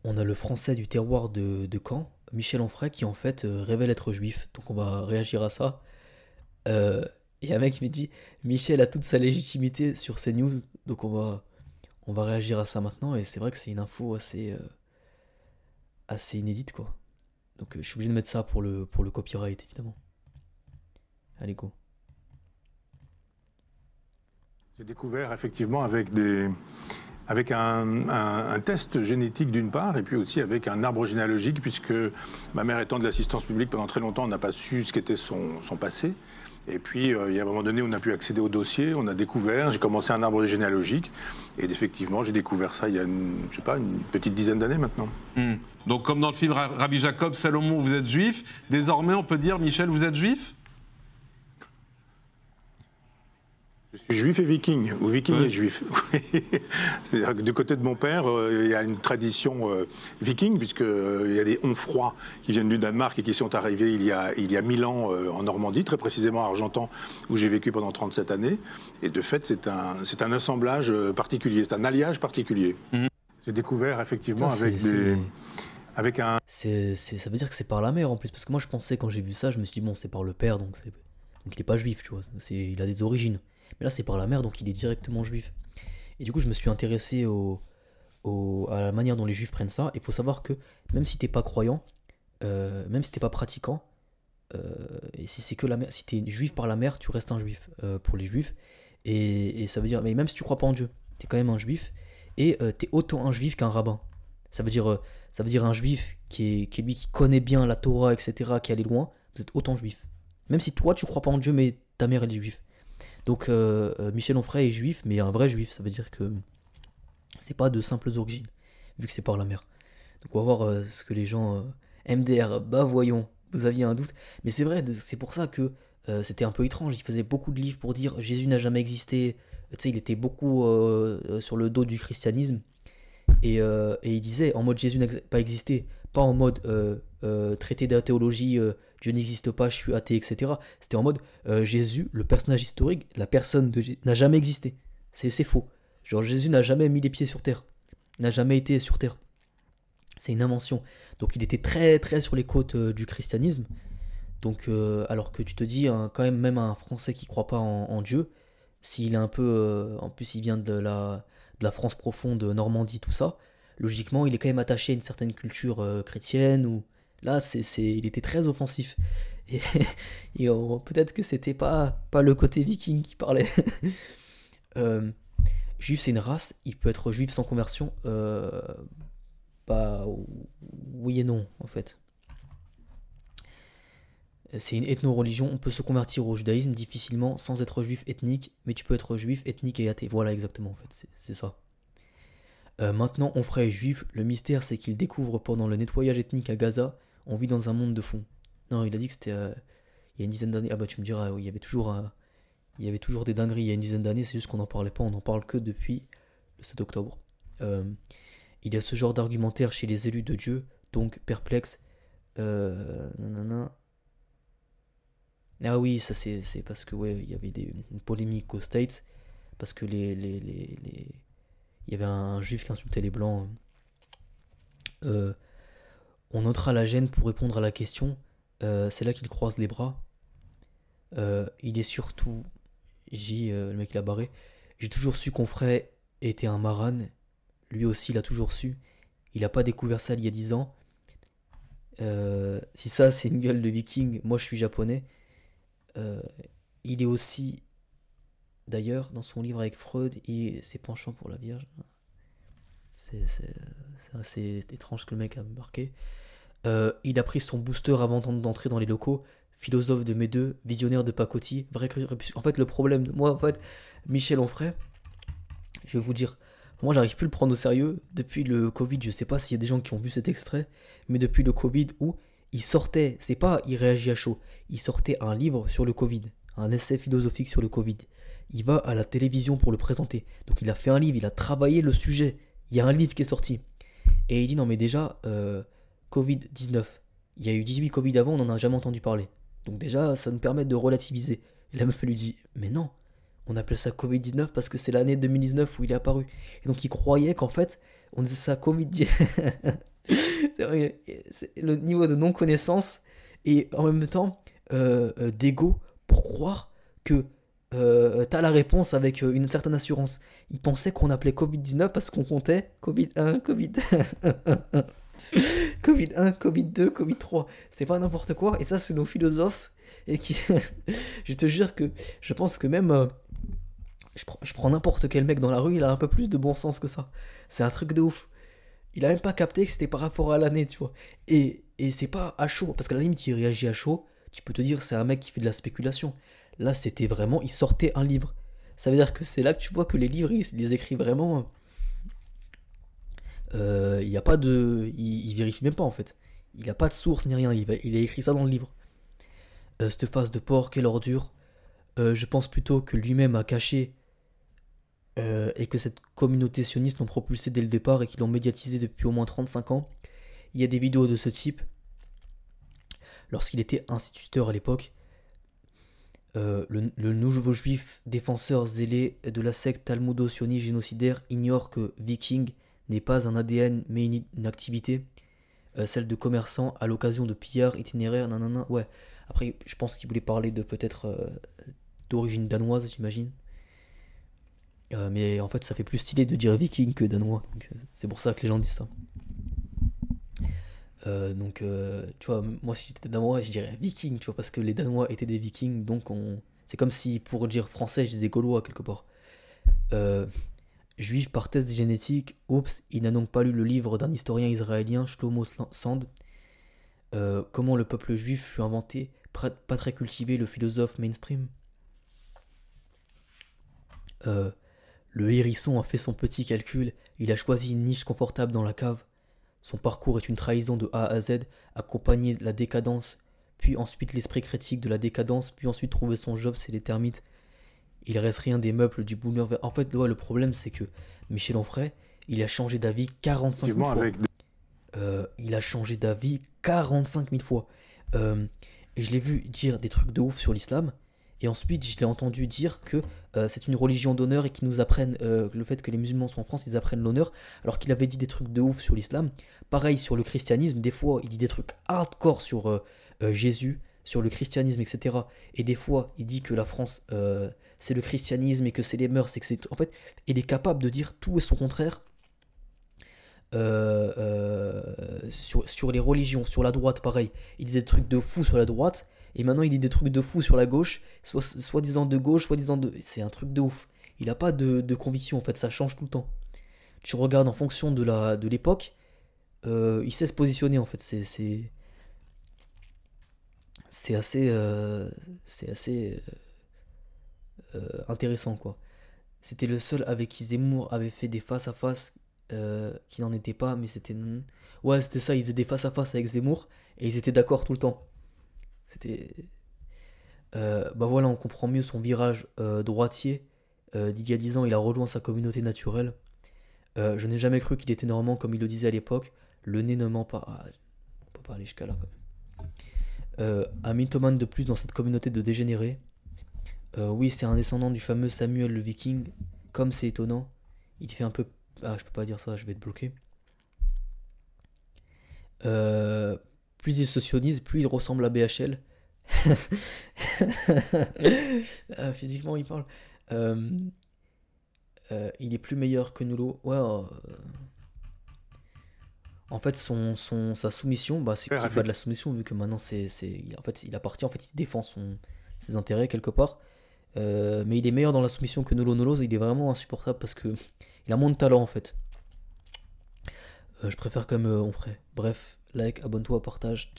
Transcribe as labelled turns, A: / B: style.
A: On a le français du terroir de Caen, Michel Onfray, qui en fait révèle être juif. Donc on va réagir à ça. Euh, et un mec qui me dit, Michel a toute sa légitimité sur ces news. Donc on va réagir à ça maintenant. Et c'est vrai que c'est une info assez inédite, quoi. Donc je suis obligé de mettre ça pour le copyright, évidemment. Allez, go.
B: J'ai découvert effectivement avec un test génétique d'une part, et puis aussi avec un arbre généalogique, puisque ma mère étant de l'assistance publique pendant très longtemps, on n'a pas su ce qu'était son passé. Et puis, il y a un moment donné, on a pu accéder au dossier, on a découvert, j'ai commencé un arbre généalogique, et effectivement, j'ai découvert ça il y a, je sais pas, une petite dizaine d'années maintenant.
C: Donc, comme dans le film Rabbi Jacob, Salomon, vous êtes juif. Désormais, on peut dire, Michel, vous êtes juif?
B: Je suis juif et viking, ou viking
C: Ouais.
B: et juif. C'est-à-dire que du côté de mon père, il y a une tradition viking, puisqu'il y a des Honfrois qui viennent du Danemark et qui sont arrivés il y a 1000 ans en Normandie, très précisément à Argentan, où j'ai vécu pendant 37 années. Et de fait, c'est un assemblage particulier, c'est un alliage particulier. J'ai découvert effectivement
A: Putain,
B: avec un...
A: ça veut dire que c'est par la mère en plus. Parce que moi je pensais quand j'ai vu ça, je me suis dit bon c'est par le père donc il est pas juif, tu vois. Il a des origines. Mais là c'est par la mère donc il est directement juif. Et du coup je me suis intéressé à la manière dont les juifs prennent ça. Il faut savoir que même si t'es pas croyant, même si t'es pas pratiquant, et si c'est que la mère, si t'es juif par la mère, tu restes un juif pour les juifs. Et ça veut dire, mais même si tu crois pas en Dieu, t'es quand même un juif. Et t'es autant un juif qu'un rabbin. Ça veut dire un juif qui est lui qui connaît bien la Torah, etc., qui est allé loin, vous êtes autant juif. Même si toi tu crois pas en Dieu, mais ta mère elle est juive. Donc Michel Onfray est juif, mais un vrai juif. Ça veut dire que c'est pas de simples origines, vu que c'est par la mère. Donc on va voir ce que les gens MDR, bah voyons, vous aviez un doute. Mais c'est vrai, c'est pour ça que c'était un peu étrange. Il faisait beaucoup de livres pour dire Jésus n'a jamais existé. Tu sais, il était beaucoup sur le dos du christianisme. Et il disait en mode Jésus n'a pas existé, pas en mode traité de la théologie, Dieu n'existe pas, je suis athée, etc. C'était en mode Jésus, le personnage historique, la personne de Jésus, n'a jamais existé. C'est faux. Genre Jésus n'a jamais mis les pieds sur terre, n'a jamais été sur terre. C'est une invention. Donc il était très très sur les côtes du christianisme. Donc alors que tu te dis quand même un Français qui croit pas en Dieu, s'il est un peu en plus il vient de la France profonde, Normandie, tout ça, logiquement il est quand même attaché à une certaine culture chrétienne ou là il était très offensif. Et, peut-être que c'était pas le côté viking qui parlait. Euh, Juif c'est une race, il peut être juif sans conversion. Pas oui et non en fait. C'est une ethno-religion, on peut se convertir au judaïsme difficilement sans être juif ethnique, mais tu peux être juif ethnique et athée. Voilà exactement en fait, c'est ça. Maintenant, on ferait juif, le mystère c'est qu'il découvre pendant le nettoyage ethnique à Gaza, on vit dans un monde de fond. Non, il a dit que c'était il y a une dizaine d'années. Ah bah tu me diras, oui, il y avait toujours des dingueries il y a une dizaine d'années, c'est juste qu'on n'en parlait pas, on n'en parle que depuis le 7 octobre. Euh, il y a ce genre d'argumentaire chez les élus de Dieu, donc perplexe. Nanana. Ah oui, ça c'est parce que ouais, il y avait une polémique aux States, parce que il y avait un juif qui insultait les blancs. Euh, on notera la gêne pour répondre à la question. C'est là qu'il croise les bras. Il est surtout, le mec il a barré. J'ai toujours su qu'on ferait était un maran. Lui aussi il a toujours su. Il a pas découvert ça il y a 10 ans. Si ça c'est une gueule de viking, moi je suis japonais. Euh, il est aussi, d'ailleurs, dans son livre avec Freud et ses penchants pour la Vierge. C'est assez étrange ce que le mec a marqué. Il a pris son booster avant d'entrer dans les locaux. Philosophe de mes deux, visionnaire de pacotille, vrai crépuscule. En fait, le problème de moi, en fait, Michel Onfray, je vais vous dire, moi j'arrive plus à le prendre au sérieux depuis le Covid. Je sais pas s'il y a des gens qui ont vu cet extrait, mais depuis le Covid où il sortait, c'est pas il réagit à chaud, il sortait un livre sur le Covid, un essai philosophique sur le Covid. Il va à la télévision pour le présenter. Donc il a fait un livre, il a travaillé le sujet. Il y a un livre qui est sorti. Et il dit non mais déjà, Covid-19, il y a eu 18 Covid avant, on n'en a jamais entendu parler. Donc déjà, ça nous permet de relativiser. Et la meuf lui dit, mais non, on appelle ça Covid-19 parce que c'est l'année 2019 où il est apparu. Et donc il croyait qu'en fait, on disait ça Covid-19. C'est vrai, c'est le niveau de non-connaissance et en même temps d'ego pour croire que t'as la réponse avec une certaine assurance. Ils pensaient qu'on appelait Covid-19 parce qu'on comptait Covid-1, Covid... Covid-1, Covid-2, Covid-3. C'est pas n'importe quoi. Et ça, c'est nos philosophes. Et qui... je te jure que je pense que même... je prends n'importe quel mec dans la rue, il a un peu plus de bon sens que ça. C'est un truc de ouf. Il a même pas capté que c'était par rapport à l'année, tu vois. Et c'est pas à chaud, parce qu'à la limite, il réagit à chaud. Tu peux te dire, c'est un mec qui fait de la spéculation. Là, c'était vraiment, il sortait un livre. Ça veut dire que c'est là que tu vois que les livres, il les écrit vraiment. Il y a pas de. Il vérifie même pas en fait. Il a pas de source ni rien. Il a écrit ça dans le livre. Cette face de porc, quelle ordure. Je pense plutôt que lui-même a caché et que cette communauté sioniste l'ont propulsé dès le départ et qu'ils l'ont médiatisé depuis au moins 35 ans. Il y a des vidéos de ce type lorsqu'il était instituteur à l'époque. Le nouveau juif défenseur zélé de la secte talmudo-sioniste génocidaire ignore que viking n'est pas un ADN mais une activité, celle de commerçant à l'occasion de pillards itinéraires, nanana. Ouais, après je pense qu'il voulait parler de peut-être d'origine danoise, j'imagine. Mais en fait ça fait plus stylé de dire viking que danois, donc c'est pour ça que les gens disent ça. Tu vois, moi si j'étais danois, je dirais viking, tu vois, parce que les Danois étaient des vikings, donc c'est comme si pour dire français, je disais gaulois quelque part. Euh, Juif par test génétique, oups, il n'a donc pas lu le livre d'un historien israélien, Shlomo Sand. Comment le peuple juif fut inventé, pas très cultivé, le philosophe mainstream. Le hérisson a fait son petit calcul, il a choisi une niche confortable dans la cave. Son parcours est une trahison de A à Z, accompagné de la décadence, puis ensuite l'esprit critique de la décadence, puis ensuite trouver son job, c'est les termites. Il reste rien des meubles du boomer. En fait, ouais, le problème, c'est que Michel Onfray, il a changé d'avis 45 000 fois. Il a changé d'avis 45 000 fois. Et je l'ai vu dire des trucs de ouf sur l'islam. Et ensuite, je l'ai entendu dire que c'est une religion d'honneur et qu'ils nous apprennent le fait que les musulmans sont en France, ils apprennent l'honneur. Alors qu'il avait dit des trucs de ouf sur l'islam. Pareil sur le christianisme. Des fois, il dit des trucs hardcore sur Jésus, sur le christianisme, etc. Et des fois, il dit que la France, c'est le christianisme et que c'est les mœurs. Et que c'est... En fait, il est capable de dire tout et son contraire sur les religions, sur la droite, pareil. Il disait des trucs de fou sur la droite. Et maintenant, il dit des trucs de fou sur la gauche, soi-disant de gauche, soi-disant de... C'est un truc de ouf. Il n'a pas de conviction, en fait, ça change tout le temps. Tu regardes en fonction de l'époque, il sait se positionner, en fait. C'est assez intéressant, quoi. C'était le seul avec qui Zemmour avait fait des face-à-face qui n'en étaient pas, mais c'était... Ouais, c'était ça, il faisait des face-à-face avec Zemmour, et ils étaient d'accord tout le temps. C'était... bah voilà, on comprend mieux son virage droitier. D'il y a 10 ans, il a rejoint sa communauté naturelle. Je n'ai jamais cru qu'il était normand comme il le disait à l'époque. Le nez ne ment pas. Ah, on peut pas aller jusqu'à là quand même. Un mythomane de plus dans cette communauté de dégénérés. Oui, c'est un descendant du fameux Samuel le Viking. Comme c'est étonnant. Il fait un peu... Ah, je peux pas dire ça, je vais être bloqué. Plus il se sionise, plus il ressemble à BHL. Physiquement, il parle. Il est plus meilleur que Nulo. Ouais. En fait, sa soumission, bah, c'est qu'il bat de la soumission, vu que maintenant, en fait, il appartient, en fait, il défend ses intérêts quelque part. Mais il est meilleur dans la soumission que Nolo. Nolo, il est vraiment insupportable parce que il a moins de talent, en fait. Je préfère comme on ferait. Bref, like, abonne-toi, partage.